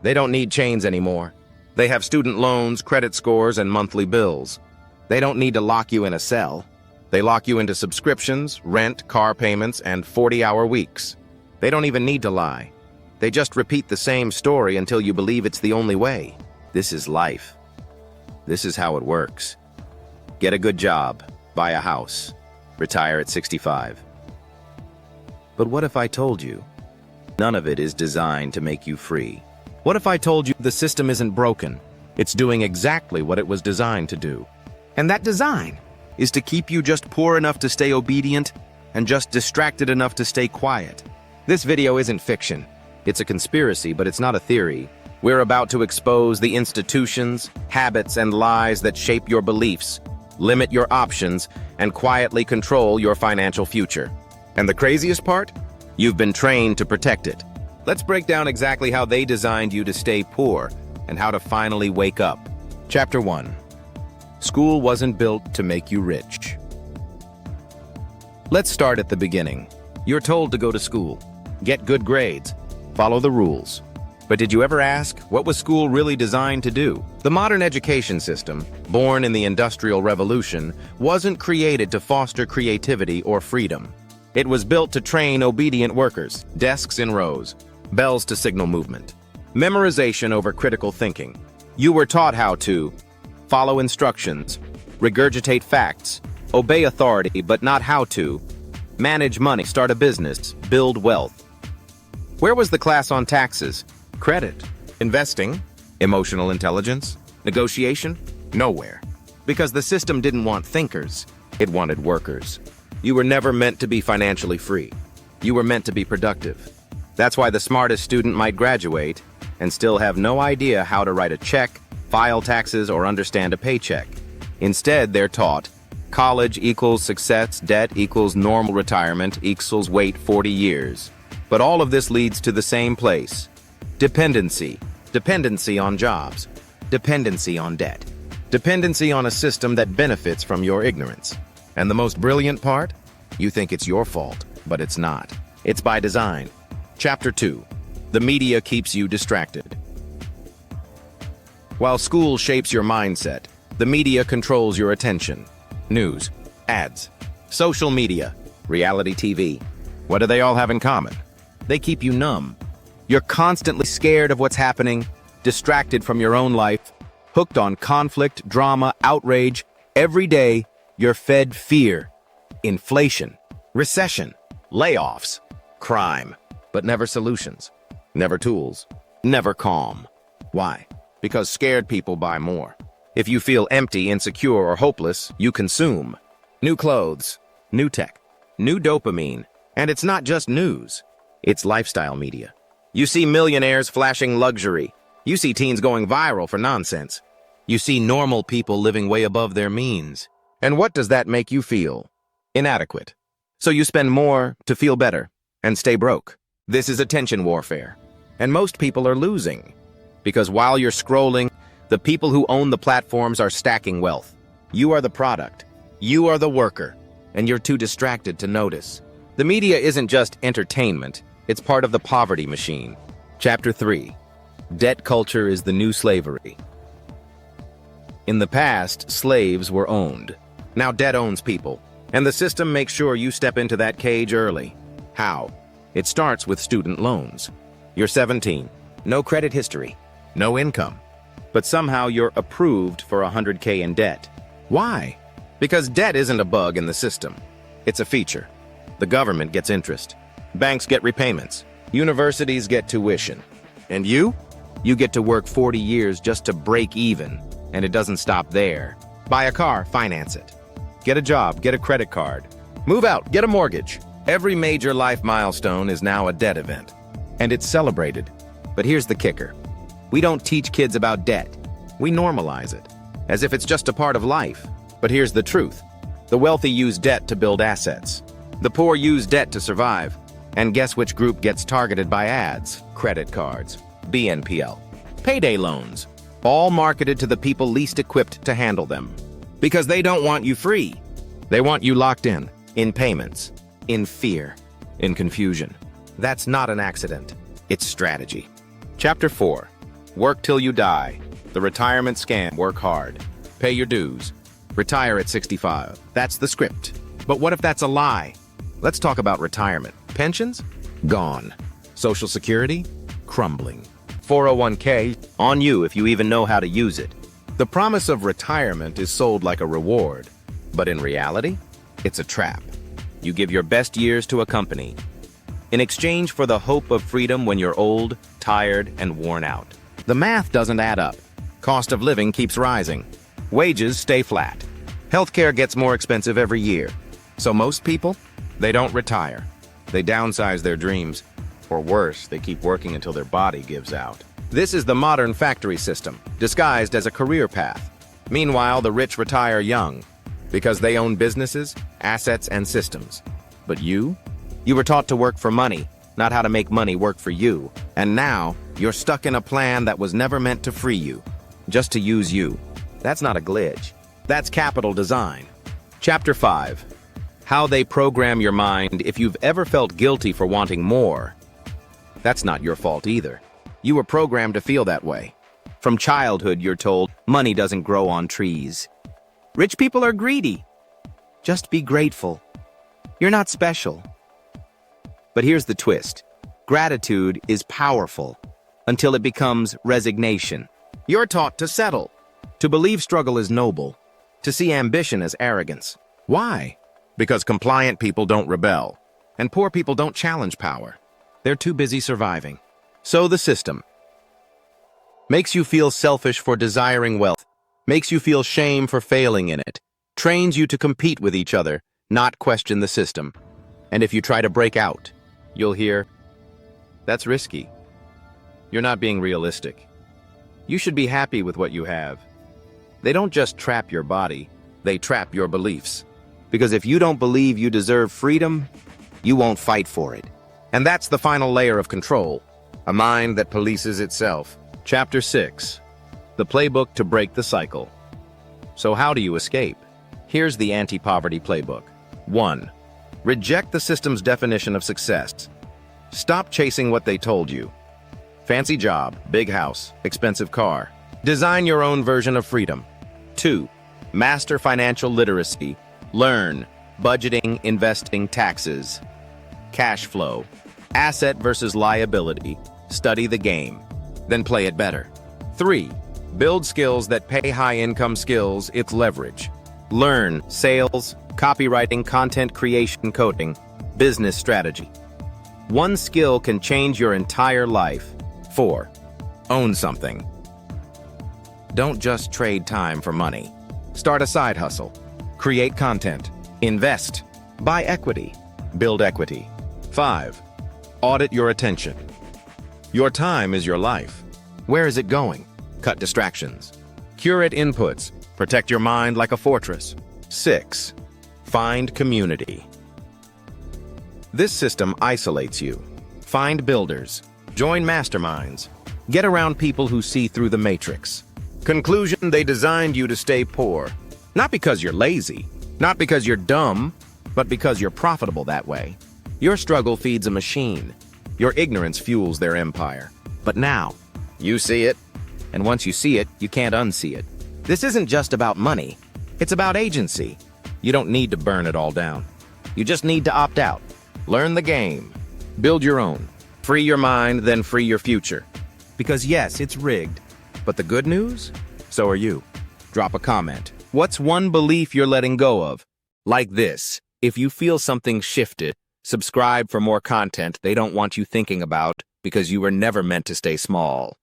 They don't need chains anymore. They have student loans, credit scores, and monthly bills. They don't need to lock you in a cell. They lock you into subscriptions, rent, car payments, and 40-hour weeks. They don't even need to lie. They just repeat the same story until you believe it's the only way. This is life. This is how it works. Get a good job, buy a house, retire at 65. But what if I told you none of it is designed to make you free? What if I told you the system isn't broken? It's doing exactly what it was designed to do. And that design is to keep you just poor enough to stay obedient and just distracted enough to stay quiet. This video isn't fiction. It's a conspiracy, but it's not a theory. We're about to expose the institutions, habits, and lies that shape your beliefs, limit your options, and quietly control your financial future. And the craziest part? You've been trained to protect it. Let's break down exactly how they designed you to stay poor and how to finally wake up. Chapter 1. School wasn't built to make you rich. Let's start at the beginning. You're told to go to school, get good grades, follow the rules. But did you ever ask, what was school really designed to do? The modern education system, born in the Industrial Revolution, wasn't created to foster creativity or freedom. It was built to train obedient workers, desks in rows, bells to signal movement, memorization over critical thinking. You were taught how to follow instructions, regurgitate facts, obey authority but not how to, manage money, start a business, build wealth. Where was the class on taxes, credit, investing, emotional intelligence, negotiation? Nowhere. Because the system didn't want thinkers, it wanted workers. You were never meant to be financially free. You were meant to be productive. That's why the smartest student might graduate and still have no idea how to write a check, file taxes, or understand a paycheck. Instead, they're taught college equals success, debt equals normal retirement equals wait 40 years. But all of this leads to the same place. Dependency. Dependency on jobs. Dependency on debt. Dependency on a system that benefits from your ignorance. And the most brilliant part? You think it's your fault, but it's not. It's by design. Chapter 2. The media keeps you distracted. While school shapes your mindset, the media controls your attention. News, ads, social media, reality TV. What do they all have in common? They keep you numb. You're constantly scared of what's happening, distracted from your own life, hooked on conflict, drama, outrage. Every day, you're fed fear, inflation, recession, layoffs, crime, but never solutions, never tools, never calm. Why? Because scared people buy more. If you feel empty, insecure, or hopeless, you consume. New clothes, new tech, new dopamine. And it's not just news. It's lifestyle media. You see millionaires flashing luxury. You see teens going viral for nonsense. You see normal people living way above their means. And what does that make you feel? Inadequate. So you spend more to feel better and stay broke. This is attention warfare. And most people are losing. Because while you're scrolling, the people who own the platforms are stacking wealth. You are the product. You are the worker. And you're too distracted to notice. The media isn't just entertainment. It's part of the poverty machine. Chapter 3. Debt culture is the new slavery. In the past, slaves were owned. Now debt owns people. And the system makes sure you step into that cage early. How? It starts with student loans. You're 17. No credit history. No income. But somehow you're approved for $100K in debt. Why? Because debt isn't a bug in the system. It's a feature. The government gets interest. Banks get repayments. Universities get tuition. And you? You get to work 40 years just to break even. And it doesn't stop there. Buy a car, finance it. Get a job, get a credit card. Move out, get a mortgage. Every major life milestone is now a debt event. And it's celebrated. But here's the kicker. We don't teach kids about debt. We normalize it, as if it's just a part of life. But here's the truth. The wealthy use debt to build assets. The poor use debt to survive. And guess which group gets targeted by ads? Credit cards, BNPL, payday loans, all marketed to the people least equipped to handle them. Because they don't want you free. They want you locked in payments, in fear, in confusion. That's not an accident. It's strategy. Chapter 4. Work till you die. The retirement scam. Work hard. Pay your dues. Retire at 65. That's the script. But what if that's a lie? Let's talk about retirement. Pensions? Gone. Social Security? Crumbling. 401k? On you if you even know how to use it. The promise of retirement is sold like a reward. But in reality, it's a trap. You give your best years to a company in exchange for the hope of freedom when you're old, tired, and worn out. The math doesn't add up. Cost of living keeps rising. Wages stay flat. Healthcare gets more expensive every year. So most people, they don't retire. They downsize their dreams. Or worse, they keep working until their body gives out. This is the modern factory system, disguised as a career path. Meanwhile, the rich retire young because they own businesses, assets, and systems. But you were taught to work for money, not how to make money work for you. And now, you're stuck in a plan that was never meant to free you, just to use you. That's not a glitch. That's capital design. Chapter 5. How they program your mind. If you've ever felt guilty for wanting more, that's not your fault either. You were programmed to feel that way. From childhood, you're told, money doesn't grow on trees. Rich people are greedy. Just be grateful. You're not special. But here's the twist. Gratitude is powerful until it becomes resignation. You're taught to settle, to believe struggle is noble, to see ambition as arrogance. Why? Because compliant people don't rebel, and poor people don't challenge power. They're too busy surviving. So the system makes you feel selfish for desiring wealth, makes you feel shame for failing in it, trains you to compete with each other, not question the system. And if you try to break out, you'll hear, "That's risky. You're not being realistic. You should be happy with what you have." They don't just trap your body, they trap your beliefs. Because if you don't believe you deserve freedom, you won't fight for it. And that's the final layer of control, a mind that polices itself. Chapter 6. The Playbook to Break the Cycle. So how do you escape? Here's the anti-poverty playbook. 1. Reject the system's definition of success. Stop chasing what they told you. Fancy job, big house, expensive car. Design your own version of freedom. 2. Master financial literacy. Learn budgeting, investing, taxes, cash flow, asset versus liability. Study the game, then play it better. 3. Build skills that pay. High-income skills, it's leverage. Learn sales, copywriting, content creation, coding, business strategy. One skill can change your entire life. 4. Own something. Don't just trade time for money. Start a side hustle. Create content. Invest. Buy equity. Build equity. 5. Audit your attention. Your time is your life. Where is it going? Cut distractions. Curate inputs. Protect your mind like a fortress. 6. Find community. This system isolates you. Find builders. Join masterminds. Get around people who see through the matrix. Conclusion: they designed you to stay poor. Not because you're lazy, not because you're dumb, but because you're profitable that way. Your struggle feeds a machine. Your ignorance fuels their empire. But now, you see it. And once you see it, you can't unsee it. This isn't just about money. It's about agency. You don't need to burn it all down. You just need to opt out. Learn the game. Build your own. Free your mind, then free your future. Because yes, it's rigged. But the good news? So are you. Drop a comment. What's one belief you're letting go of? Like this. If you feel something shifted, subscribe for more content they don't want you thinking about, because you were never meant to stay small.